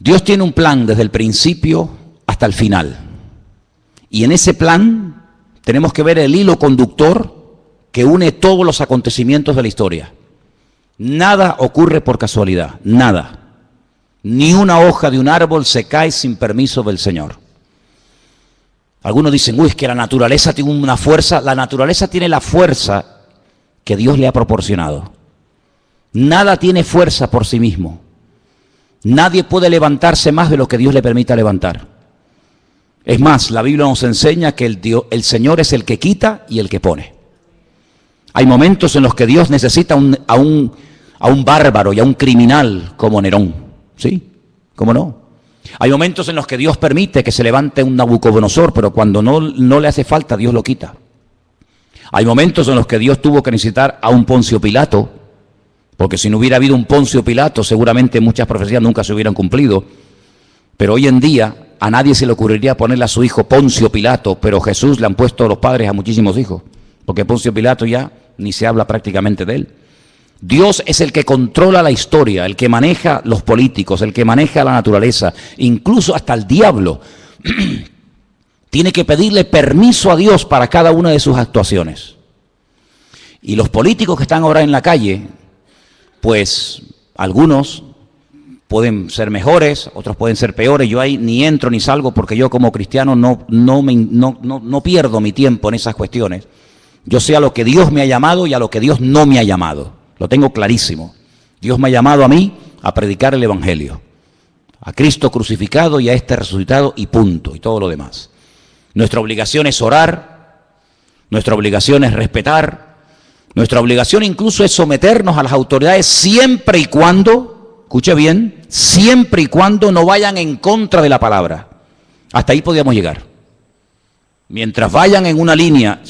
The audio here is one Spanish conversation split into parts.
Dios tiene un plan desde el principio hasta el final. Y en ese plan tenemos que ver el hilo conductor que une todos los acontecimientos de la historia. Nada ocurre por casualidad, nada. Ni una hoja de un árbol se cae sin permiso del Señor. Algunos dicen, uy, es que la naturaleza tiene una fuerza. La naturaleza tiene la fuerza que Dios le ha proporcionado. Nada tiene fuerza por sí mismo. Nadie puede levantarse más de lo que Dios le permita levantar. Es más, la Biblia nos enseña que el Señor es el que quita y el que pone. Hay momentos en los que Dios necesita a un bárbaro y a un criminal como Nerón. ¿Sí? ¿Cómo no? Hay momentos en los que Dios permite que se levante un Nabucodonosor, pero cuando no le hace falta, Dios lo quita. Hay momentos en los que Dios tuvo que necesitar a un Poncio Pilato, porque si no hubiera habido un Poncio Pilato, seguramente muchas profecías nunca se hubieran cumplido. Pero hoy en día a nadie se le ocurriría ponerle a su hijo Poncio Pilato, pero Jesús le han puesto los padres a muchísimos hijos, porque Poncio Pilato ya ni se habla prácticamente de él. Dios es el que controla la historia, el que maneja los políticos, el que maneja la naturaleza, incluso hasta el diablo. Tiene que pedirle permiso a Dios para cada una de sus actuaciones. Y los políticos que están ahora en la calle, pues algunos pueden ser mejores, otros pueden ser peores. Yo ahí ni entro ni salgo porque yo como cristiano no pierdo mi tiempo en esas cuestiones. Yo sé a lo que Dios me ha llamado y a lo que Dios no me ha llamado. Lo tengo clarísimo. Dios me ha llamado a mí a predicar el Evangelio. A Cristo crucificado y a este resucitado y punto. Y todo lo demás. Nuestra obligación es orar. Nuestra obligación es respetar. Nuestra obligación incluso es someternos a las autoridades siempre y cuando, escuche bien, siempre y cuando no vayan en contra de la palabra. Hasta ahí podíamos llegar. Mientras vayan en una línea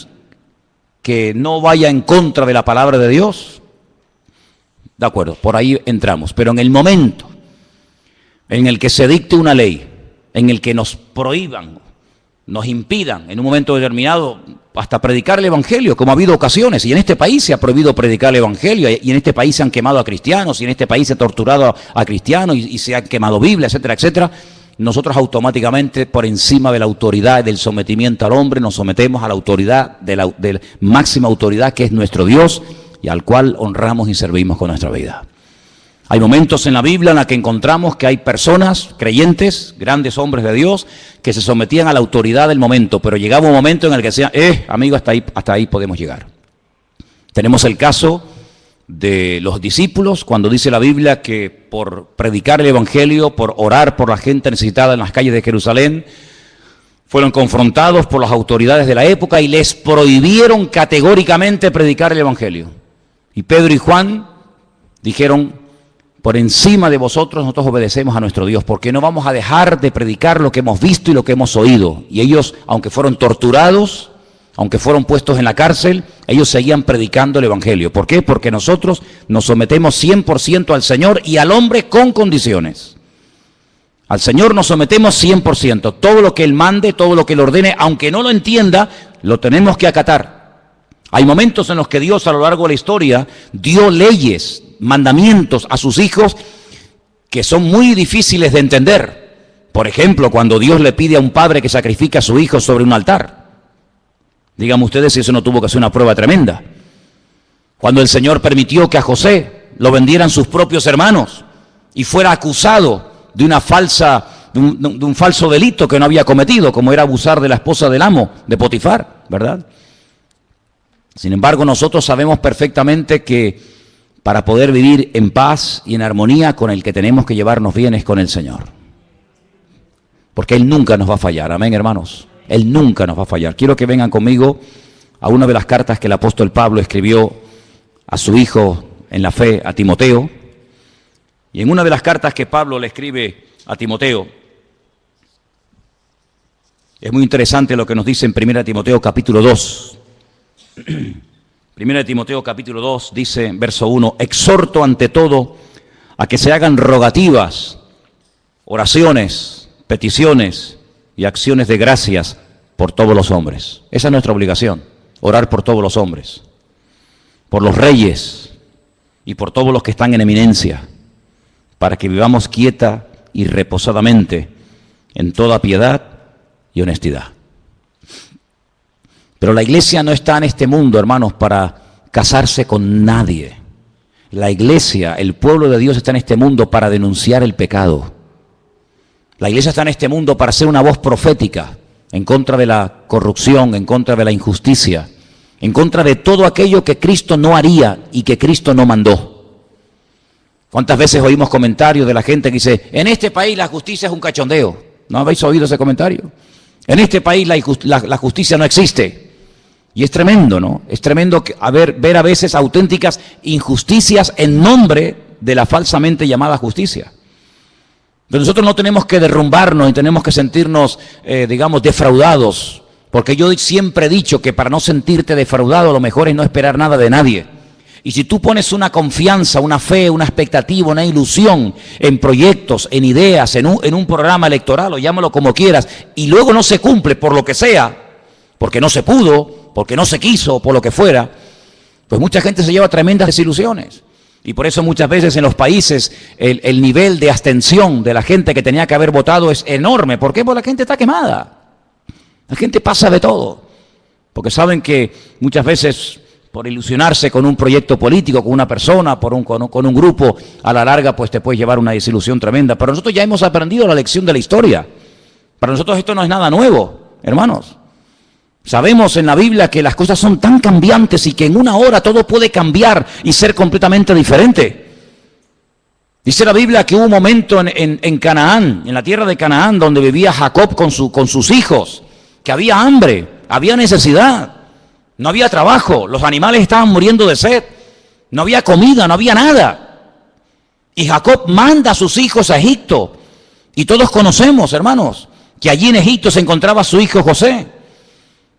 que no vaya en contra de la palabra de Dios, de acuerdo, por ahí entramos. Pero en el momento en el que se dicte una ley, en el que nos prohíban, nos impidan en un momento determinado hasta predicar el Evangelio, como ha habido ocasiones, y en este país se ha prohibido predicar el Evangelio, y en este país se han quemado a cristianos, y en este país se ha torturado a cristianos, y se han quemado Biblias, etcétera, etcétera, nosotros automáticamente, por encima de la autoridad, del sometimiento al hombre, nos sometemos a la autoridad, de la máxima autoridad que es nuestro Dios, y al cual honramos y servimos con nuestra vida. Hay momentos en la Biblia en la que encontramos que hay personas, creyentes, grandes hombres de Dios, que se sometían a la autoridad del momento, pero llegaba un momento en el que decían, amigo, hasta ahí podemos llegar. Tenemos el caso de los discípulos, cuando dice la Biblia que por predicar el Evangelio, por orar por la gente necesitada en las calles de Jerusalén, fueron confrontados por las autoridades de la época y les prohibieron categóricamente predicar el Evangelio. Y Pedro y Juan dijeron, por encima de vosotros nosotros obedecemos a nuestro Dios, porque no vamos a dejar de predicar lo que hemos visto y lo que hemos oído. Y ellos, aunque fueron torturados, aunque fueron puestos en la cárcel, ellos seguían predicando el Evangelio. ¿Por qué? Porque nosotros nos sometemos 100% al Señor y al hombre con condiciones. Al Señor nos sometemos 100%. Todo lo que Él mande, todo lo que Él ordene, aunque no lo entienda, lo tenemos que acatar. Hay momentos en los que Dios a lo largo de la historia dio leyes, mandamientos a sus hijos que son muy difíciles de entender. Por ejemplo, cuando Dios le pide a un padre que sacrifique a su hijo sobre un altar. Díganme ustedes si eso no tuvo que ser una prueba tremenda. Cuando el Señor permitió que a José lo vendieran sus propios hermanos y fuera acusado de un falso delito que no había cometido, como era abusar de la esposa del amo, de Potifar, ¿verdad? Sin embargo, nosotros sabemos perfectamente que para poder vivir en paz y en armonía, con el que tenemos que llevarnos bien es con el Señor. Porque Él nunca nos va a fallar, amén, hermanos. Él nunca nos va a fallar. Quiero que vengan conmigo a una de las cartas que el apóstol Pablo escribió a su hijo en la fe, a Timoteo. Y en una de las cartas que Pablo le escribe a Timoteo, es muy interesante lo que nos dice en 1 Timoteo capítulo 2. 1 Timoteo capítulo 2 dice, verso 1, exhorto ante todo a que se hagan rogativas, oraciones, peticiones y acciones de gracias por todos los hombres. Esa es nuestra obligación, orar por todos los hombres, por los reyes y por todos los que están en eminencia, para que vivamos quieta y reposadamente en toda piedad y honestidad. Pero la iglesia no está en este mundo, hermanos, para casarse con nadie. La iglesia, el pueblo de Dios está en este mundo para denunciar el pecado. La iglesia está en este mundo para ser una voz profética en contra de la corrupción, en contra de la injusticia, en contra de todo aquello que Cristo no haría y que Cristo no mandó. ¿Cuántas veces oímos comentarios de la gente que dice, en este país la justicia es un cachondeo? ¿No habéis oído ese comentario? En este país la justicia no existe. Y es tremendo, ¿no? Es tremendo ver a veces auténticas injusticias en nombre de la falsamente llamada justicia. Pero nosotros no tenemos que derrumbarnos y tenemos que sentirnos, digamos, defraudados. Porque yo siempre he dicho que para no sentirte defraudado lo mejor es no esperar nada de nadie. Y si tú pones una confianza, una fe, una expectativa, una ilusión en proyectos, en ideas, en un programa electoral, o llámalo como quieras, y luego no se cumple por lo que sea, porque no se pudo, porque no se quiso, por lo que fuera, pues mucha gente se lleva tremendas desilusiones. Y por eso muchas veces en los países el nivel de abstención de la gente que tenía que haber votado es enorme. ¿Por qué? Porque la gente está quemada. La gente pasa de todo. Porque saben que muchas veces por ilusionarse con un proyecto político, con una persona, con un grupo, a la larga pues te puede llevar una desilusión tremenda. Pero nosotros ya hemos aprendido la lección de la historia. Para nosotros esto no es nada nuevo, hermanos. Sabemos en la Biblia que las cosas son tan cambiantes y que en una hora todo puede cambiar y ser completamente diferente. Dice la Biblia que hubo un momento en Canaán, en la tierra de Canaán, donde vivía Jacob con sus hijos, que había hambre, había necesidad, no había trabajo, los animales estaban muriendo de sed, no había comida, no había nada. Y Jacob manda a sus hijos a Egipto. Y todos conocemos, hermanos, que allí en Egipto se encontraba su hijo José.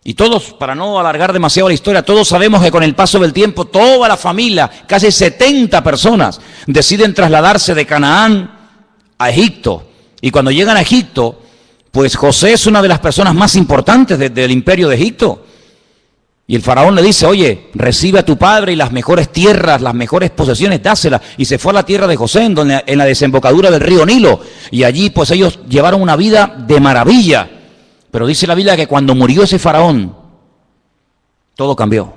Y todos, para no alargar demasiado la historia, todos sabemos que con el paso del tiempo toda la familia, casi 70 personas, deciden trasladarse de Canaán a Egipto. Y cuando llegan a Egipto, pues José es una de las personas más importantes del imperio de Egipto. Y el faraón le dice, oye, recibe a tu padre y las mejores tierras, las mejores posesiones, dáselas. Y se fue a la tierra de José, en la desembocadura del río Nilo. Y allí pues ellos llevaron una vida de maravilla. Pero dice la Biblia que cuando murió ese faraón, todo cambió.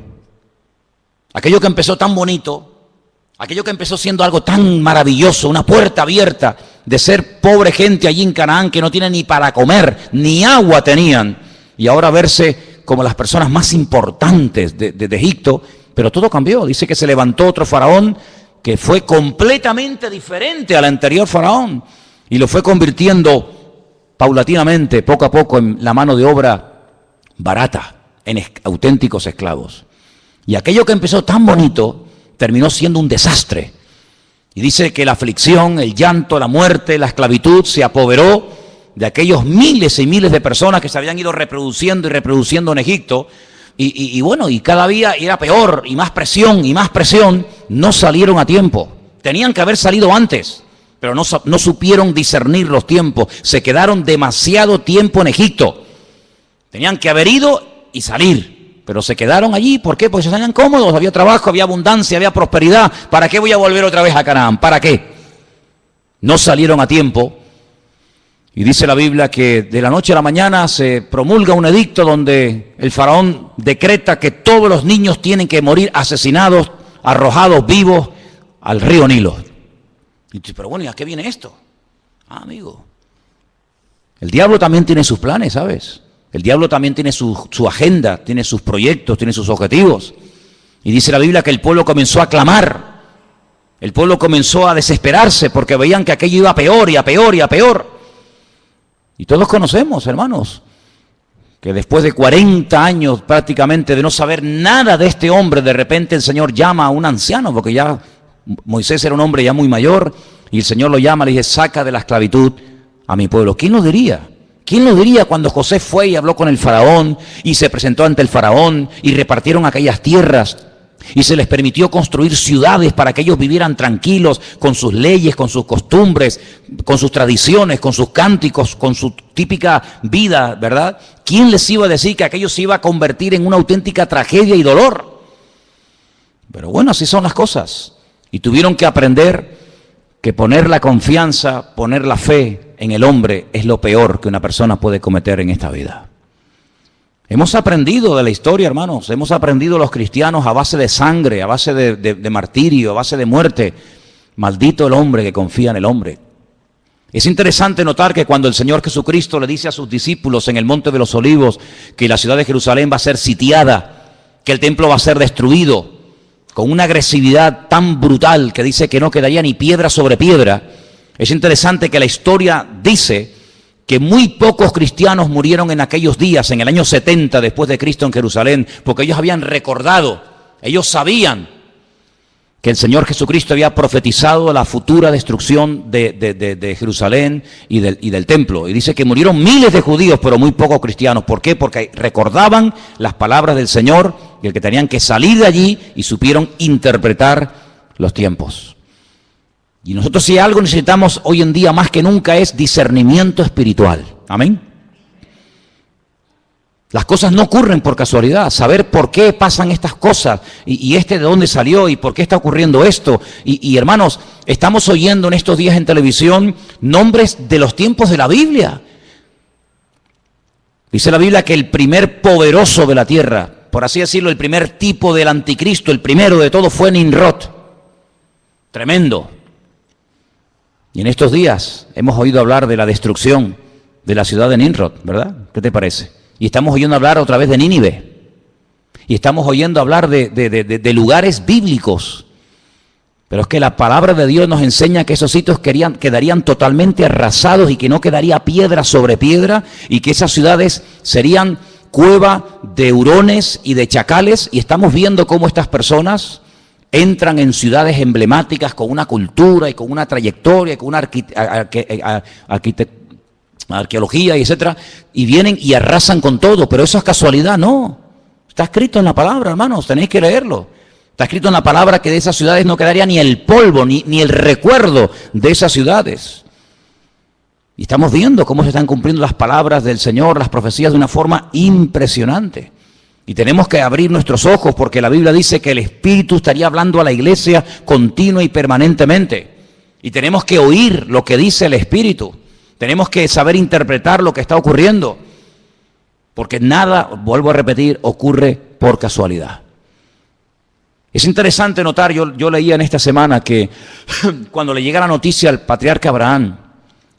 Aquello que empezó tan bonito, aquello que empezó siendo algo tan maravilloso, una puerta abierta de ser pobre gente allí en Canaán que no tienen ni para comer, ni agua tenían, y ahora verse como las personas más importantes de Egipto, pero todo cambió. Dice que se levantó otro faraón que fue completamente diferente al anterior faraón y lo fue convirtiendo paulatinamente, poco a poco, en la mano de obra barata, en auténticos esclavos. Y aquello que empezó tan bonito terminó siendo un desastre. Y dice que la aflicción, el llanto, la muerte, la esclavitud se apoderó de aquellos miles y miles de personas que se habían ido reproduciendo y reproduciendo en Egipto. Y bueno, y cada día era peor, y más presión, no salieron a tiempo. Tenían que haber salido antes, pero no supieron discernir los tiempos. Se quedaron demasiado tiempo en Egipto. Tenían que haber ido y salir, pero se quedaron allí. ¿Por qué? Porque se salían cómodos, había trabajo, había abundancia, había prosperidad. ¿Para qué voy a volver otra vez a Canaán? ¿Para qué? No salieron a tiempo. Y dice la Biblia que de la noche a la mañana se promulga un edicto donde el faraón decreta que todos los niños tienen que morir asesinados, arrojados vivos al río Nilo. Y dice, pero bueno, ¿y a qué viene esto? Amigo, el diablo también tiene sus planes, ¿sabes? El diablo también tiene su agenda, tiene sus proyectos, tiene sus objetivos. Y dice la Biblia que el pueblo comenzó a clamar. El pueblo comenzó a desesperarse porque veían que aquello iba a peor y a peor y a peor. Y todos conocemos, hermanos, que después de 40 años prácticamente de no saber nada de este hombre, de repente el Señor llama a un anciano, porque ya Moisés era un hombre ya muy mayor, y el Señor lo llama, le dice, saca de la esclavitud a mi pueblo. ¿Quién lo diría? ¿Quién lo diría cuando José fue y habló con el faraón y se presentó ante el faraón y repartieron aquellas tierras y se les permitió construir ciudades para que ellos vivieran tranquilos con sus leyes, con sus costumbres, con sus tradiciones, con sus cánticos, con su típica vida, ¿verdad? ¿Quién les iba a decir que aquello se iba a convertir en una auténtica tragedia y dolor? Pero bueno, así son las cosas. Y tuvieron que aprender que poner la confianza, poner la fe en el hombre es lo peor que una persona puede cometer en esta vida. Hemos aprendido de la historia, hermanos, hemos aprendido los cristianos a base de sangre, a base de martirio, a base de muerte. Maldito el hombre que confía en el hombre. Es interesante notar que cuando el Señor Jesucristo le dice a sus discípulos en el Monte de los Olivos que la ciudad de Jerusalén va a ser sitiada, que el templo va a ser destruido, con una agresividad tan brutal que dice que no quedaría ni piedra sobre piedra, es interesante que la historia dice que muy pocos cristianos murieron en aquellos días, en el año 70 después de Cristo en Jerusalén, porque ellos habían recordado, ellos sabían que el Señor Jesucristo había profetizado la futura destrucción de Jerusalén y del templo. Y dice que murieron miles de judíos, pero muy pocos cristianos. ¿Por qué? Porque recordaban las palabras del Señor y el que tenían que salir de allí y supieron interpretar los tiempos. Y nosotros si algo necesitamos hoy en día más que nunca es discernimiento espiritual. Amén. Las cosas no ocurren por casualidad, saber por qué pasan estas cosas y de dónde salió y por qué está ocurriendo esto. Y hermanos, estamos oyendo en estos días en televisión nombres de los tiempos de la Biblia. Dice la Biblia que el primer poderoso de la tierra, por así decirlo, el primer tipo del anticristo, el primero de todo fue Nimrod. Tremendo. Y en estos días hemos oído hablar de la destrucción de la ciudad de Nimrod, ¿verdad? ¿Qué te parece? Y estamos oyendo hablar otra vez de Nínive. Y estamos oyendo hablar de lugares bíblicos. Pero es que la palabra de Dios nos enseña que esos sitios quedarían totalmente arrasados y que no quedaría piedra sobre piedra y que esas ciudades serían cueva de hurones y de chacales. Y estamos viendo cómo estas personas entran en ciudades emblemáticas con una cultura y con una trayectoria, con una arqueología y etcétera, y vienen y arrasan con todo, pero eso es casualidad, no. Está escrito en la palabra, hermanos, tenéis que leerlo. Está escrito en la palabra que de esas ciudades no quedaría ni el polvo, ni el recuerdo de esas ciudades. Y estamos viendo cómo se están cumpliendo las palabras del Señor, las profecías de una forma impresionante. Y tenemos que abrir nuestros ojos porque la Biblia dice que el Espíritu estaría hablando a la iglesia continua y permanentemente. Y tenemos que oír lo que dice el Espíritu. Tenemos que saber interpretar lo que está ocurriendo, porque nada, vuelvo a repetir, ocurre por casualidad. Es interesante notar, yo leía en esta semana que cuando le llega la noticia al patriarca Abraham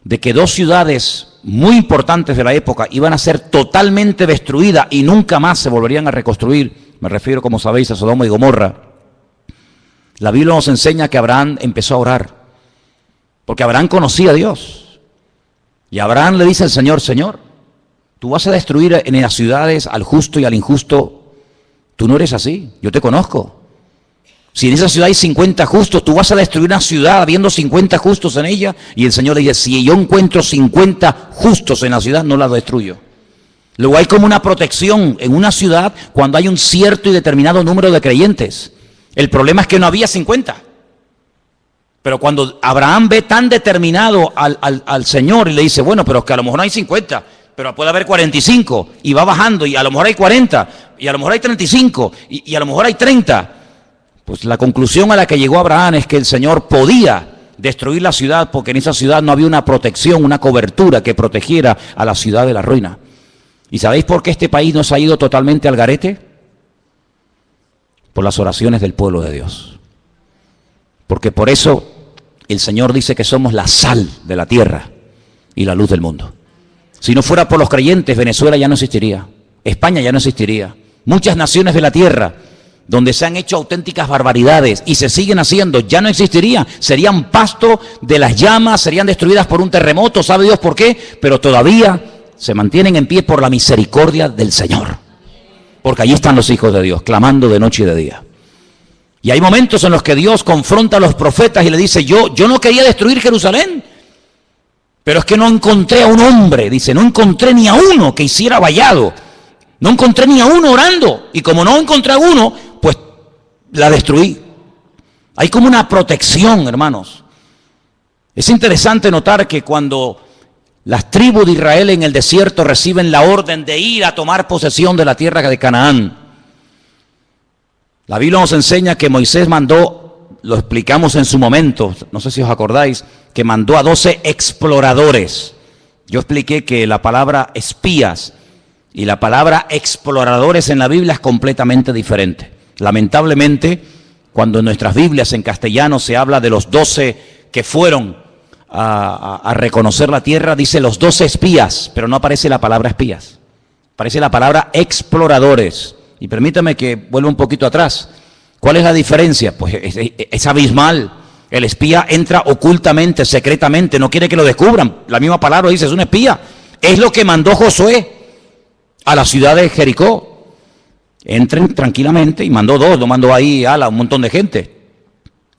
de que dos ciudades muy importantes de la época iban a ser totalmente destruidas y nunca más se volverían a reconstruir, me refiero, como sabéis, a Sodoma y Gomorra, la Biblia nos enseña que Abraham empezó a orar, porque Abraham conocía a Dios. Y Abraham le dice al Señor, Señor, tú vas a destruir en las ciudades al justo y al injusto. Tú no eres así, yo te conozco. Si en esa ciudad hay 50 justos, tú vas a destruir una ciudad habiendo 50 justos en ella. Y el Señor le dice, si yo encuentro 50 justos en la ciudad, no la destruyo. Luego hay como una protección en una ciudad cuando hay un cierto y determinado número de creyentes. El problema es que no había 50. Pero cuando Abraham ve tan determinado al Señor y le dice, bueno, pero es que a lo mejor no hay 50, pero puede haber 45, y va bajando, y a lo mejor hay 40, y a lo mejor hay 35, y a lo mejor hay 30. Pues la conclusión a la que llegó Abraham es que el Señor podía destruir la ciudad porque en esa ciudad no había una protección, una cobertura que protegiera a la ciudad de la ruina. ¿Y sabéis por qué este país no se ha ido totalmente al garete? Por las oraciones del pueblo de Dios. Porque por eso el Señor dice que somos la sal de la tierra y la luz del mundo. Si no fuera por los creyentes, Venezuela ya no existiría, España ya no existiría. Muchas naciones de la tierra donde se han hecho auténticas barbaridades y se siguen haciendo, ya no existirían. Serían pasto de las llamas, serían destruidas por un terremoto, ¿sabe Dios por qué? Pero todavía se mantienen en pie por la misericordia del Señor. Porque allí están los hijos de Dios, clamando de noche y de día. Y hay momentos en los que Dios confronta a los profetas y le dice, yo no quería destruir Jerusalén, pero es que no encontré a un hombre, dice, no encontré ni a uno que hiciera vallado, no encontré ni a uno orando, y como no encontré a uno, pues la destruí. Hay como una protección, hermanos. Es interesante notar que cuando las tribus de Israel en el desierto reciben la orden de ir a tomar posesión de la tierra de Canaán, la Biblia nos enseña que Moisés mandó lo explicamos en su momento, no sé si os acordáis, que mandó a 12 exploradores. Yo expliqué que la palabra espías y la palabra exploradores en la Biblia es completamente diferente. Lamentablemente, cuando en nuestras Biblias en castellano se habla de los 12 que fueron a reconocer la tierra, dice los 12 espías, pero no aparece la palabra espías. Aparece la palabra exploradores. Y permítame que vuelva un poquito atrás. ¿Cuál es la diferencia? Pues es abismal. El espía entra ocultamente, secretamente, no quiere que lo descubran. La misma palabra dice, es un espía. Es lo que mandó Josué a la ciudad de Jericó. Entren tranquilamente, y mandó 2, no mandó ahí a un montón de gente.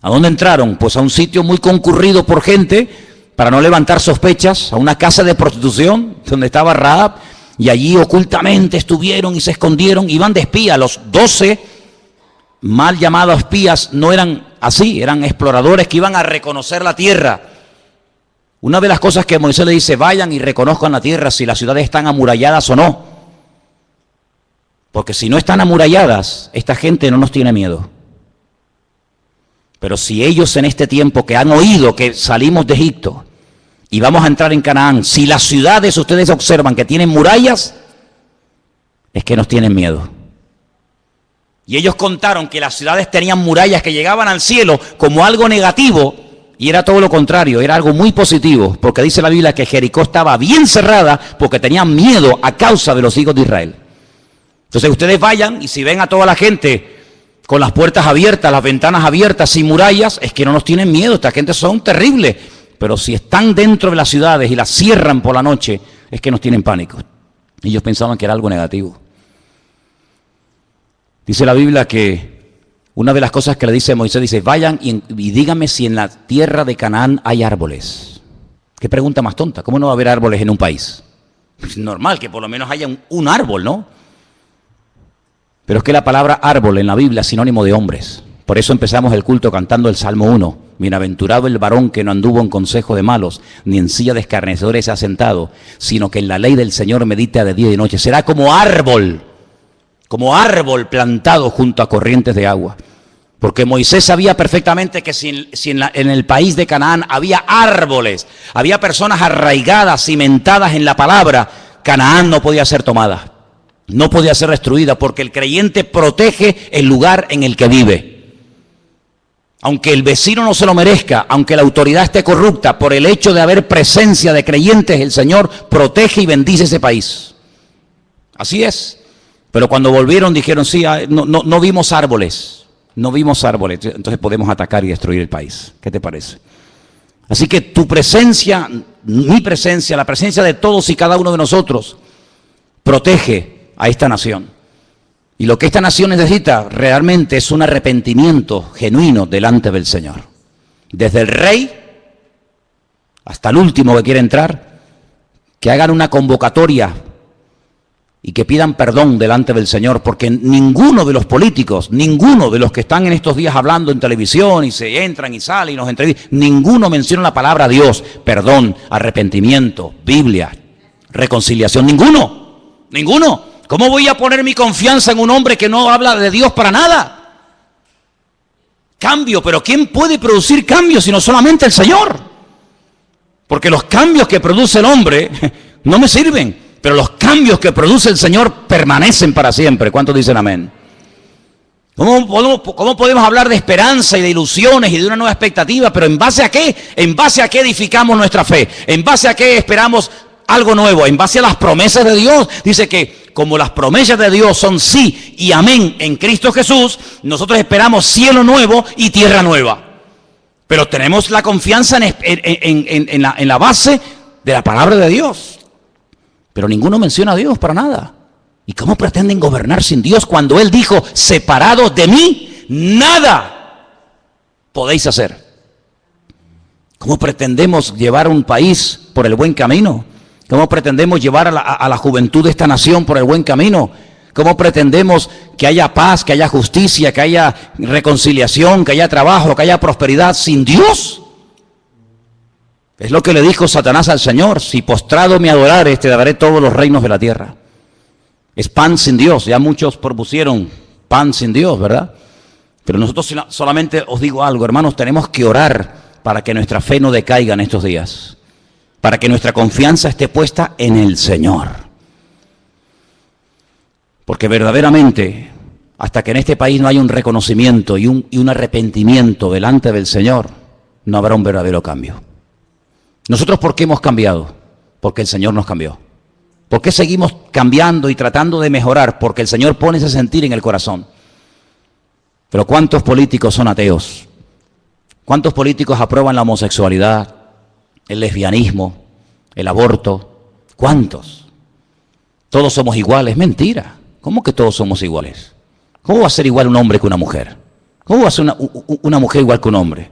¿A dónde entraron? Pues a un sitio muy concurrido por gente, para no levantar sospechas, a una casa de prostitución, donde estaba Rahab, y allí ocultamente estuvieron y se escondieron, iban de espía. Los 12 mal llamados espías no eran así, eran exploradores que iban a reconocer la tierra. Una de las cosas que Moisés le dice, vayan y reconozcan la tierra si las ciudades están amuralladas o no. Porque si no están amuralladas, esta gente no nos tiene miedo. Pero si ellos en este tiempo que han oído que salimos de Egipto y vamos a entrar en Canaán, si las ciudades ustedes observan que tienen murallas, es que nos tienen miedo. Y ellos contaron que las ciudades tenían murallas que llegaban al cielo como algo negativo, y era todo lo contrario, era algo muy positivo, porque dice la Biblia que Jericó estaba bien cerrada porque tenían miedo a causa de los hijos de Israel. Entonces ustedes vayan, y si ven a toda la gente con las puertas abiertas, las ventanas abiertas, sin murallas, es que no nos tienen miedo, esta gente son terribles. Pero si están dentro de las ciudades y las cierran por la noche, es que nos tienen pánico. Ellos pensaban que era algo negativo. Dice la Biblia que una de las cosas que le dice Moisés, dice, vayan y díganme si en la tierra de Canaán hay árboles. Qué pregunta más tonta, ¿cómo no va a haber árboles en un país? Es normal que por lo menos haya un árbol, ¿no? Pero es que la palabra árbol en la Biblia es sinónimo de hombres. Por eso empezamos el culto cantando el Salmo 1. Bienaventurado el varón que no anduvo en consejo de malos, ni en silla de escarnecedores se ha sentado, sino que en la ley del Señor medita de día y de noche. Será como árbol plantado junto a corrientes de agua. Porque Moisés sabía perfectamente que si en el país de Canaán había árboles, había personas arraigadas, cimentadas en la palabra, Canaán no podía ser tomada. No podía ser destruida, porque el creyente protege el lugar en el que vive. Aunque el vecino no se lo merezca, aunque la autoridad esté corrupta, por el hecho de haber presencia de creyentes, el Señor protege y bendice ese país. Así es. Pero cuando volvieron dijeron, sí, no vimos árboles, no vimos árboles, entonces podemos atacar y destruir el país. ¿Qué te parece? Así que tu presencia, mi presencia, la presencia de todos y cada uno de nosotros, protege a esta nación. Y lo que esta nación necesita realmente es un arrepentimiento genuino delante del Señor. Desde el rey hasta el último que quiere entrar, que hagan una convocatoria y que pidan perdón delante del Señor, porque ninguno de los políticos, ninguno de los que están en estos días hablando en televisión y se entran y salen y nos entrevistan, ninguno menciona la palabra Dios, perdón, arrepentimiento, Biblia, reconciliación, ninguno. ¿Cómo voy a poner mi confianza en un hombre que no habla de Dios para nada? Cambio, pero ¿quién puede producir cambios sino solamente el Señor? Porque los cambios que produce el hombre no me sirven, pero los cambios que produce el Señor permanecen para siempre. ¿Cuántos dicen amén? ¿Cómo podemos hablar de esperanza y de ilusiones y de una nueva expectativa? Pero ¿en base a qué? ¿En base a qué edificamos nuestra fe? ¿En base a qué esperamos algo nuevo? En base a las promesas de Dios. Dice que como las promesas de Dios son sí y amén en Cristo Jesús, nosotros esperamos cielo nuevo y tierra nueva. Pero tenemos la confianza en la base de la palabra de Dios. Pero ninguno menciona a Dios para nada. ¿Y cómo pretenden gobernar sin Dios cuando Él dijo, separados de mí, nada podéis hacer? ¿Cómo pretendemos llevar un país por el buen camino? ¿Cómo pretendemos llevar a la juventud de esta nación por el buen camino? ¿Cómo pretendemos que haya paz, que haya justicia, que haya reconciliación, que haya trabajo, que haya prosperidad sin Dios? Es lo que le dijo Satanás al Señor: si postrado me adorares, te daré todos los reinos de la tierra. Es pan sin Dios. Ya muchos propusieron pan sin Dios, ¿verdad? Pero nosotros solamente os digo algo, hermanos, tenemos que orar para que nuestra fe no decaiga en estos días, para que nuestra confianza esté puesta en el Señor. Porque verdaderamente, hasta que en este país no haya un reconocimiento y un arrepentimiento delante del Señor, no habrá un verdadero cambio. ¿Nosotros por qué hemos cambiado? Porque el Señor nos cambió. ¿Por qué seguimos cambiando y tratando de mejorar? Porque el Señor pone ese sentir en el corazón. Pero ¿cuántos políticos son ateos? ¿Cuántos políticos aprueban la homosexualidad, el lesbianismo, el aborto? ¿Cuántos? Todos somos iguales. Mentira. ¿Cómo que todos somos iguales? ¿Cómo va a ser igual un hombre que una mujer? ¿Cómo va a ser una mujer igual que un hombre?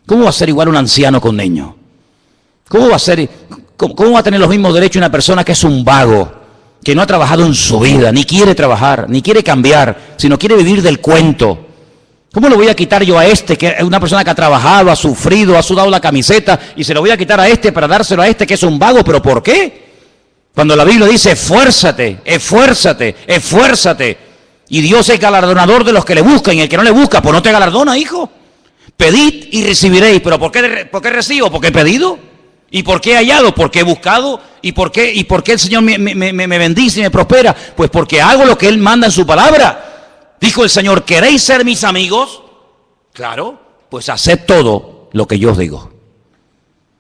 ¿Cómo va a ser igual un anciano que un niño? ¿Cómo va a tener los mismos derechos una persona que es un vago, que no ha trabajado en su vida, ni quiere trabajar, ni quiere cambiar, sino quiere vivir del cuento? ¿Cómo le voy a quitar yo a este, que es una persona que ha trabajado, ha sufrido, ha sudado la camiseta, y se lo voy a quitar a este para dárselo a este que es un vago? ¿Pero por qué? Cuando la Biblia dice, esfuérzate, esfuérzate, esfuérzate, y Dios es galardonador de los que le buscan, y el que no le busca, pues no te galardona, hijo. Pedid y recibiréis. ¿Pero por qué recibo? Porque he pedido. ¿Y por qué he hallado? Porque he buscado. ¿Y por qué el Señor me bendice y me prospera? Pues porque hago lo que Él manda en su palabra. Dijo el Señor, ¿queréis ser mis amigos? Claro, pues haced todo lo que yo os digo.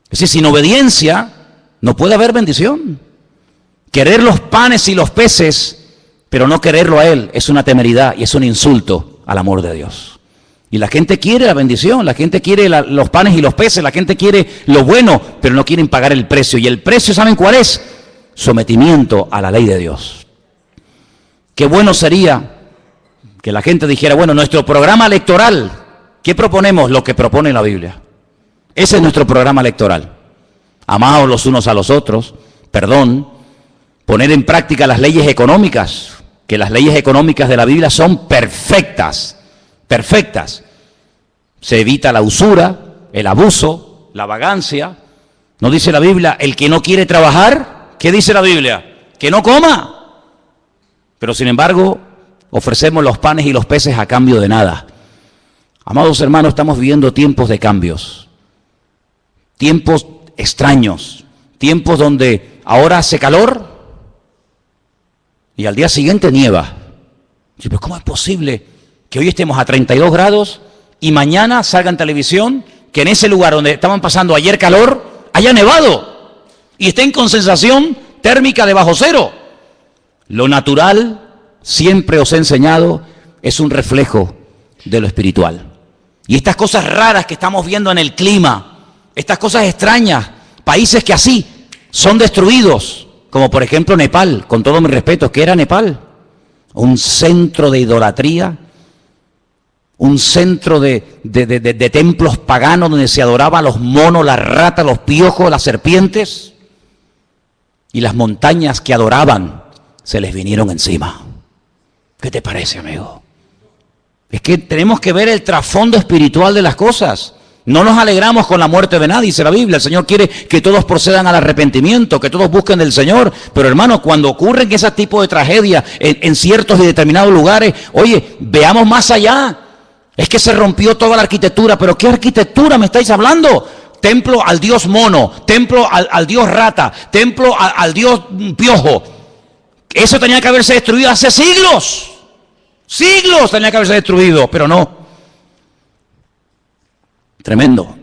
Es decir, sin obediencia no puede haber bendición. Querer los panes y los peces, pero no quererlo a Él, es una temeridad y es un insulto al amor de Dios. Y la gente quiere la bendición, la gente quiere los panes y los peces, la gente quiere lo bueno, pero no quieren pagar el precio. Y el precio, ¿saben cuál es? Sometimiento a la ley de Dios. Qué bueno sería que la gente dijera, bueno, nuestro programa electoral, ¿qué proponemos? Lo que propone la Biblia. Ese es nuestro programa electoral. Amaos los unos a los otros, perdón, poner en práctica las leyes económicas, que las leyes económicas de la Biblia son perfectas. Perfectas. Se evita la usura, el abuso, la vagancia. ¿No dice la Biblia, el que no quiere trabajar? ¿Qué dice la Biblia? Que no coma. Pero sin embargo, ofrecemos los panes y los peces a cambio de nada. Amados hermanos, estamos viviendo tiempos de cambios. Tiempos extraños. Tiempos donde ahora hace calor y al día siguiente nieva. ¿Pero cómo es posible que hoy estemos a 32 grados y mañana salga en televisión que en ese lugar donde estaban pasando ayer calor, haya nevado y estén con sensación térmica de bajo cero? Lo natural, siempre os he enseñado, es un reflejo de lo espiritual. Y estas cosas raras que estamos viendo en el clima, estas cosas extrañas, países que así son destruidos, como por ejemplo Nepal, con todo mi respeto, ¿qué era Nepal? Un centro de idolatría, un centro de templos paganos donde se adoraban los monos, las ratas, los piojos, las serpientes, y las montañas que adoraban se les vinieron encima. ¿Qué te parece, amigo? Es que tenemos que ver el trasfondo espiritual de las cosas. No nos alegramos con la muerte de nadie, dice la Biblia. El Señor quiere que todos procedan al arrepentimiento, que todos busquen del Señor. Pero hermanos, cuando ocurren ese tipo de tragedias en ciertos y determinados lugares, oye, veamos más allá. Es que se rompió toda la arquitectura. ¿Pero qué arquitectura me estáis hablando? Templo al dios mono, templo al dios rata, templo al dios piojo. Eso tenía que haberse destruido hace siglos. Siglos tenía que haberse destruido, pero no. Tremendo.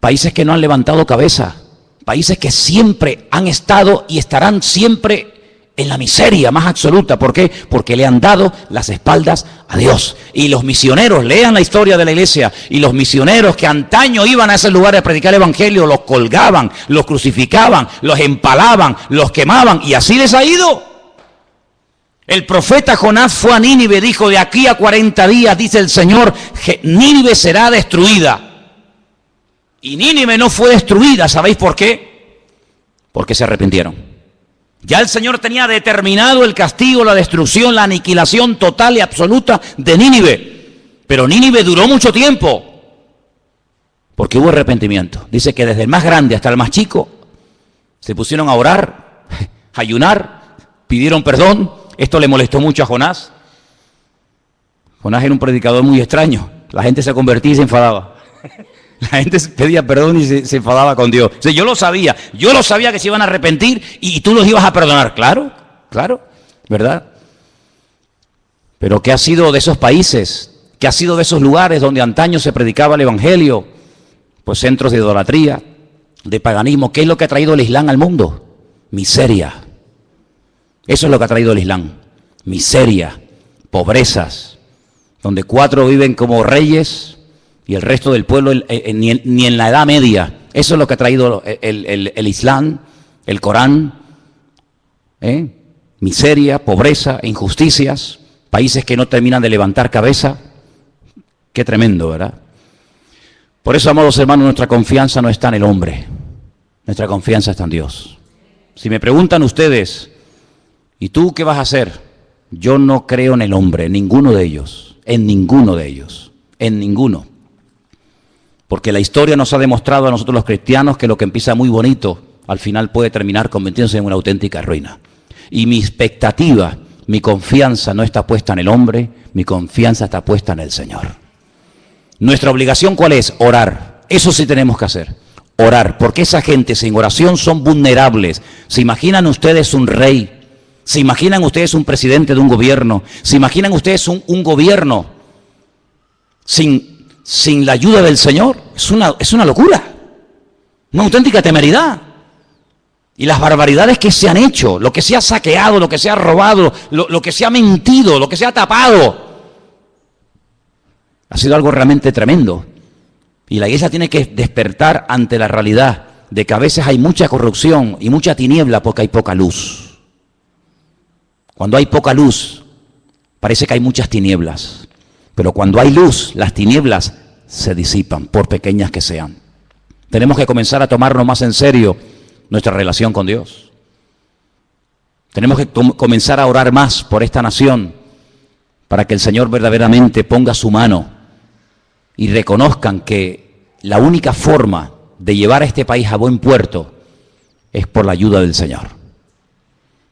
Países que no han levantado cabeza, países que siempre han estado y estarán siempre en la miseria más absoluta. ¿Por qué? Porque le han dado las espaldas a Dios. Y los misioneros, lean la historia de la iglesia, y los misioneros que antaño iban a ese lugar a predicar el evangelio, los colgaban, los crucificaban, los empalaban, los quemaban, y así les ha ido. El profeta Jonás fue a Nínive, dijo, de aquí a 40 días, dice el Señor, Nínive será destruida. Y Nínive no fue destruida, ¿sabéis por qué? Porque se arrepintieron. Ya el Señor tenía determinado el castigo, la destrucción, la aniquilación total y absoluta de Nínive. Pero Nínive duró mucho tiempo, porque hubo arrepentimiento. Dice que desde el más grande hasta el más chico se pusieron a orar, a ayunar, pidieron perdón. Esto le molestó mucho a Jonás. Jonás era un predicador muy extraño. La gente se convertía y se enfadaba. La gente pedía perdón y se enfadaba con Dios. O sea, yo lo sabía que se iban a arrepentir y tú los ibas a perdonar. Claro, ¿verdad? Pero ¿qué ha sido de esos países? ¿Qué ha sido de esos lugares donde antaño se predicaba el evangelio? Pues centros de idolatría, de paganismo. ¿Qué es lo que ha traído el Islam al mundo? Miseria. Eso es lo que ha traído el Islam. Miseria, pobrezas, donde 4 viven como reyes y el resto del pueblo ni en la Edad Media. Eso es lo que ha traído el Islam, el Corán. Miseria, pobreza, injusticias, países que no terminan de levantar cabeza. Qué tremendo, ¿verdad? Por eso, amados hermanos, nuestra confianza no está en el hombre. Nuestra confianza está en Dios. Si me preguntan ustedes, ¿y tú qué vas a hacer? Yo no creo en el hombre, en ninguno de ellos, en ninguno. Porque la historia nos ha demostrado a nosotros los cristianos que lo que empieza muy bonito, al final puede terminar convirtiéndose en una auténtica ruina. Y mi expectativa, mi confianza no está puesta en el hombre, mi confianza está puesta en el Señor. Nuestra obligación, ¿cuál es? Orar. Eso sí tenemos que hacer. Orar, porque esa gente sin oración son vulnerables. ¿Se imaginan ustedes un rey? ¿Se imaginan ustedes un presidente de un gobierno? ¿Se imaginan ustedes un gobierno sin la ayuda del Señor? Es una locura, una auténtica temeridad. Y las barbaridades que se han hecho, lo que se ha saqueado, lo que se ha robado, lo que se ha mentido, lo que se ha tapado, ha sido algo realmente tremendo. Y la iglesia tiene que despertar ante la realidad de que a veces hay mucha corrupción y mucha tiniebla porque hay poca luz. Cuando hay poca luz, parece que hay muchas tinieblas. Pero cuando hay luz, las tinieblas se disipan, por pequeñas que sean. Tenemos que comenzar a tomarnos más en serio nuestra relación con Dios. Tenemos que comenzar a orar más por esta nación, para que el Señor verdaderamente ponga su mano y reconozcan que la única forma de llevar a este país a buen puerto es por la ayuda del Señor.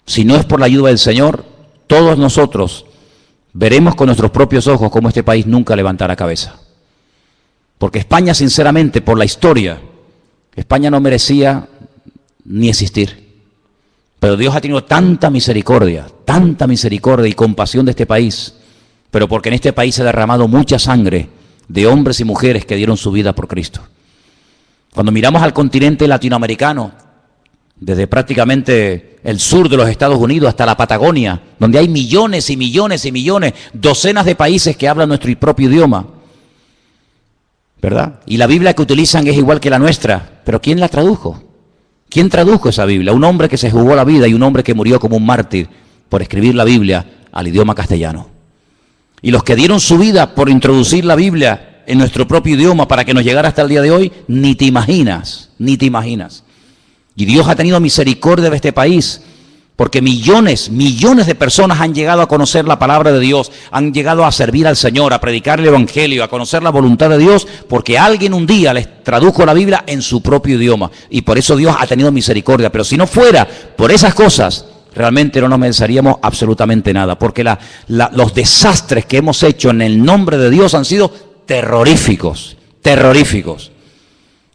Si no es por la ayuda del Señor, todos nosotros veremos con nuestros propios ojos cómo este país nunca levantará cabeza. Porque España, sinceramente, por la historia, España no merecía ni existir. Pero Dios ha tenido tanta misericordia y compasión de este país, pero porque en este país se ha derramado mucha sangre de hombres y mujeres que dieron su vida por Cristo. Cuando miramos al continente latinoamericano, desde prácticamente el sur de los Estados Unidos hasta la Patagonia, donde hay millones y millones y millones, docenas de países que hablan nuestro propio idioma, ¿verdad? Y la Biblia que utilizan es igual que la nuestra, pero ¿quién la tradujo? ¿Quién tradujo esa Biblia? Un hombre que se jugó la vida y un hombre que murió como un mártir por escribir la Biblia al idioma castellano. Y los que dieron su vida por introducir la Biblia en nuestro propio idioma para que nos llegara hasta el día de hoy, ni te imaginas. Y Dios ha tenido misericordia de este país, porque millones de personas han llegado a conocer la palabra de Dios, han llegado a servir al Señor, a predicar el Evangelio, a conocer la voluntad de Dios, porque alguien un día les tradujo la Biblia en su propio idioma. Y por eso Dios ha tenido misericordia. Pero si no fuera por esas cosas, realmente no nos mereceríamos absolutamente nada, porque los desastres que hemos hecho en el nombre de Dios han sido terroríficos.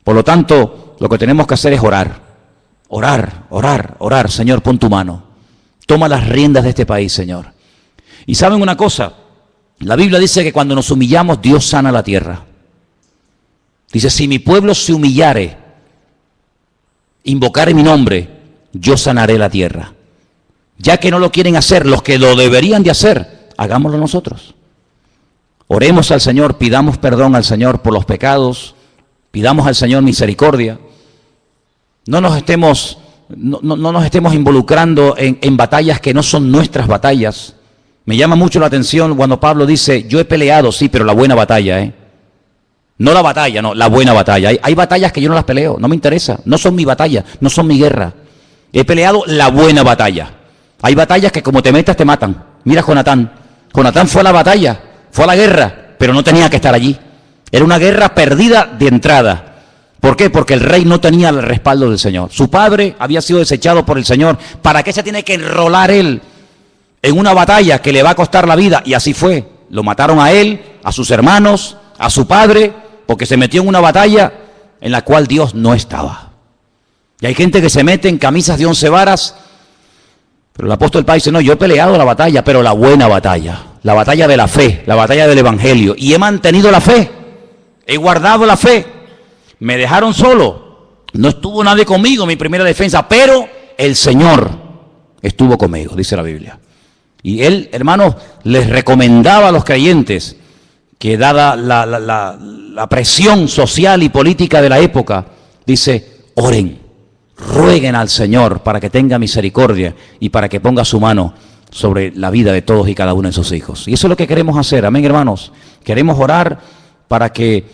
Por lo tanto, lo que tenemos que hacer es orar. Orar. Señor, pon tu mano. Toma las riendas de este país, Señor. Y ¿saben una cosa? La Biblia dice que cuando nos humillamos, Dios sana la tierra. Dice, si mi pueblo se humillare, invocare mi nombre, yo sanaré la tierra. Ya que no lo quieren hacer los que lo deberían de hacer, hagámoslo nosotros. Oremos al Señor, pidamos perdón al Señor por los pecados, pidamos al Señor misericordia. No nos estemos involucrando en batallas que no son nuestras batallas. Me llama mucho la atención cuando Pablo dice, yo he peleado, sí, pero la buena batalla, No la batalla, no, la buena batalla. Hay batallas que yo no las peleo, no me interesa, no son mi batalla, no son mi guerra. He peleado la buena batalla. Hay batallas que como te metas te matan. Mira Jonatán. Jonatán fue a la batalla, fue a la guerra, pero no tenía que estar allí. Era una guerra perdida de entrada. ¿Por qué? Porque el rey no tenía el respaldo del Señor. Su padre había sido desechado por el Señor. ¿Para qué se tiene que enrolar él en una batalla que le va a costar la vida? Y así fue. Lo mataron a él, a sus hermanos, a su padre, porque se metió en una batalla en la cual Dios no estaba. Y hay gente que se mete en camisas de 11 varas, pero el apóstol Pablo dice, no, yo he peleado la batalla, pero la buena batalla, la batalla de la fe, la batalla del evangelio, y he mantenido la fe, he guardado la fe. Me dejaron solo, no estuvo nadie conmigo en mi primera defensa, pero el Señor estuvo conmigo, dice la Biblia. Y él, hermanos, les recomendaba a los creyentes que dada la presión social y política de la época, dice, oren, rueguen al Señor para que tenga misericordia y para que ponga su mano sobre la vida de todos y cada uno de sus hijos. Y eso es lo que queremos hacer, amén, hermanos. Queremos orar para que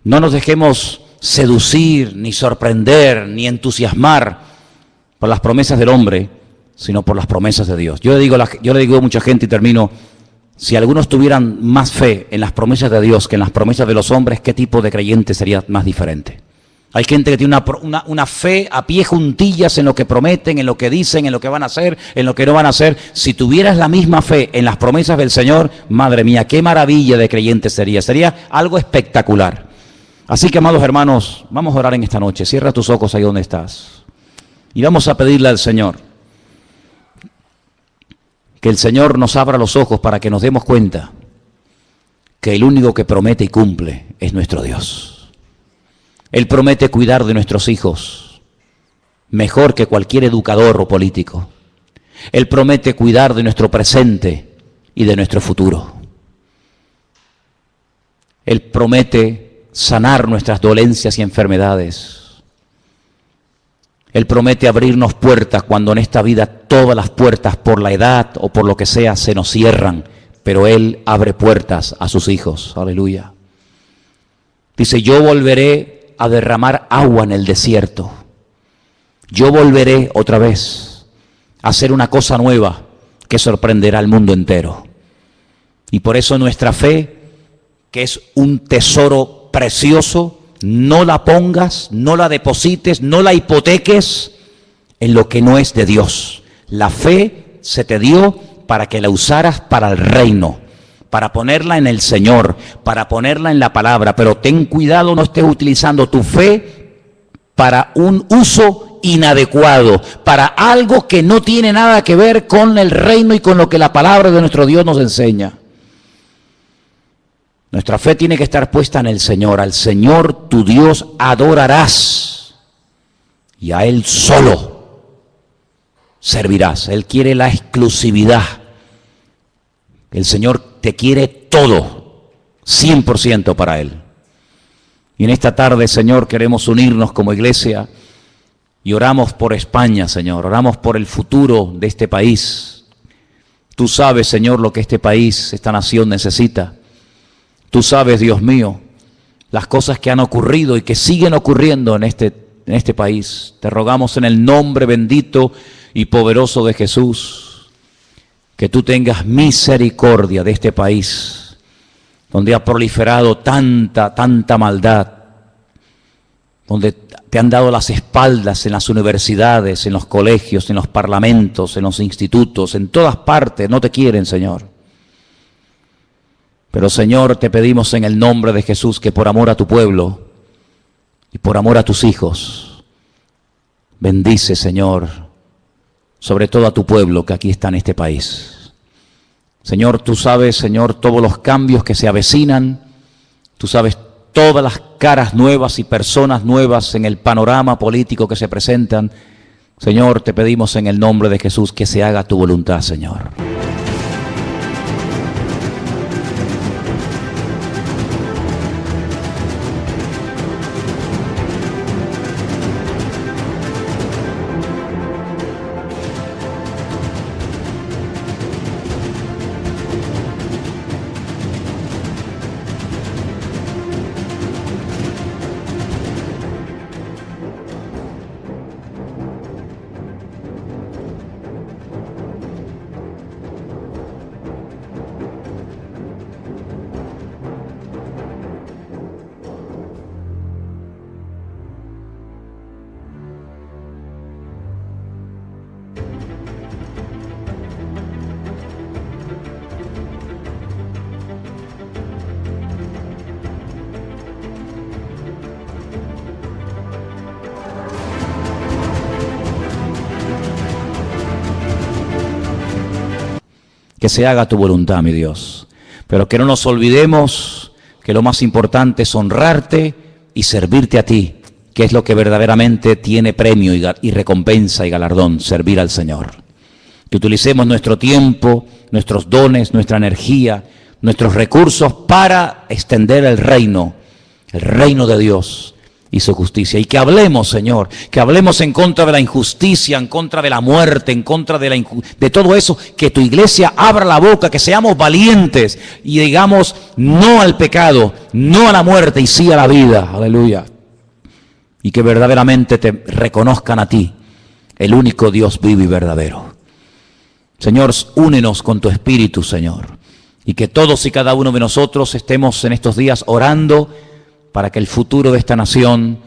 no nos dejemos seducir, ni sorprender, ni entusiasmar por las promesas del hombre, sino por las promesas de Dios. Yo le digo a mucha gente y termino, si algunos tuvieran más fe en las promesas de Dios que en las promesas de los hombres, ¿qué tipo de creyente sería más diferente? Hay gente que tiene una fe a pie juntillas en lo que prometen, en lo que dicen, en lo que van a hacer, en lo que no van a hacer. Si tuvieras la misma fe en las promesas del Señor, madre mía, qué maravilla de creyente sería. Sería algo espectacular. Así que, amados hermanos, vamos a orar en esta noche. Cierra tus ojos ahí donde estás. Y vamos a pedirle al Señor que el Señor nos abra los ojos para que nos demos cuenta que el único que promete y cumple es nuestro Dios. Él promete cuidar de nuestros hijos mejor que cualquier educador o político. Él promete cuidar de nuestro presente y de nuestro futuro. Él promete sanar nuestras dolencias y enfermedades. Él promete abrirnos puertas cuando en esta vida todas las puertas por la edad o por lo que sea se nos cierran, pero Él abre puertas a sus hijos. Aleluya. Dice, yo volveré a derramar agua en el desierto. Yo volveré otra vez a hacer una cosa nueva que sorprenderá al mundo entero. Y por eso nuestra fe, que es un tesoro precioso, no la pongas, no la deposites, no la hipoteques en lo que no es de Dios. La fe se te dio para que la usaras para el reino, para ponerla en el Señor, para ponerla en la palabra. Pero ten cuidado, no estés utilizando tu fe para un uso inadecuado, para algo que no tiene nada que ver con el reino y con lo que la palabra de nuestro Dios nos enseña. Nuestra fe tiene que estar puesta en el Señor. Al Señor tu Dios adorarás y a Él solo servirás. Él quiere la exclusividad. El Señor te quiere todo, 100% para Él. Y en esta tarde, Señor, queremos unirnos como iglesia y oramos por España, Señor. Oramos por el futuro de este país. Tú sabes, Señor, lo que este país, esta nación necesita. Tú sabes, Dios mío, las cosas que han ocurrido y que siguen ocurriendo en este país. Te rogamos en el nombre bendito y poderoso de Jesús, que tú tengas misericordia de este país, donde ha proliferado tanta maldad, donde te han dado las espaldas en las universidades, en los colegios, en los parlamentos, en los institutos, en todas partes, no te quieren, Señor. Pero, Señor, te pedimos en el nombre de Jesús que por amor a tu pueblo y por amor a tus hijos, bendice, Señor, sobre todo a tu pueblo que aquí está en este país. Señor, tú sabes, Señor, todos los cambios que se avecinan, tú sabes todas las caras nuevas y personas nuevas en el panorama político que se presentan. Señor, te pedimos en el nombre de Jesús que se haga tu voluntad, Señor. que se haga tu voluntad, mi Dios. Pero que no nos olvidemos que lo más importante es honrarte y servirte a ti, que es lo que verdaderamente tiene premio y recompensa y galardón, servir al Señor. Que utilicemos nuestro tiempo, nuestros dones, nuestra energía, nuestros recursos para extender el reino de Dios y su justicia. Y que hablemos, Señor, que hablemos en contra de la injusticia, en contra de la muerte, en contra de todo eso. Que tu iglesia abra la boca, que seamos valientes y digamos no al pecado, no a la muerte y sí a la vida. Aleluya. Y que verdaderamente te reconozcan a ti, el único Dios vivo y verdadero. Señor, únenos con tu Espíritu, Señor. Y que todos y cada uno de nosotros estemos en estos días orando para que el futuro de esta nación,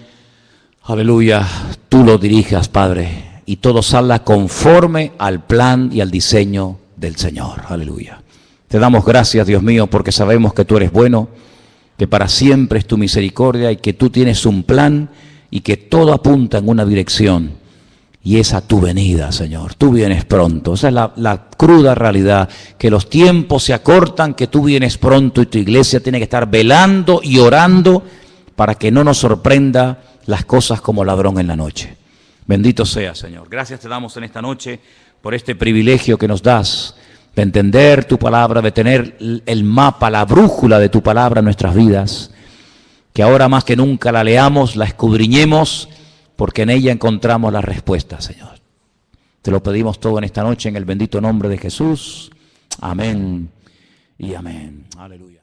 aleluya, tú lo dirijas, Padre, y todo salga conforme al plan y al diseño del Señor. Aleluya. Te damos gracias, Dios mío, porque sabemos que tú eres bueno, que para siempre es tu misericordia y que tú tienes un plan y que todo apunta en una dirección. Y es a tu venida, Señor. Tú vienes pronto. Esa es la cruda realidad, que los tiempos se acortan, que tú vienes pronto y tu iglesia tiene que estar velando y orando para que no nos sorprenda las cosas como ladrón en la noche. Bendito sea, Señor. Gracias te damos en esta noche por este privilegio que nos das de entender tu palabra, de tener el mapa, la brújula de tu palabra en nuestras vidas. Que ahora más que nunca la leamos, la escudriñemos, porque en ella encontramos la respuesta, Señor. Te lo pedimos todo en esta noche en el bendito nombre de Jesús. Amén y amén. Aleluya.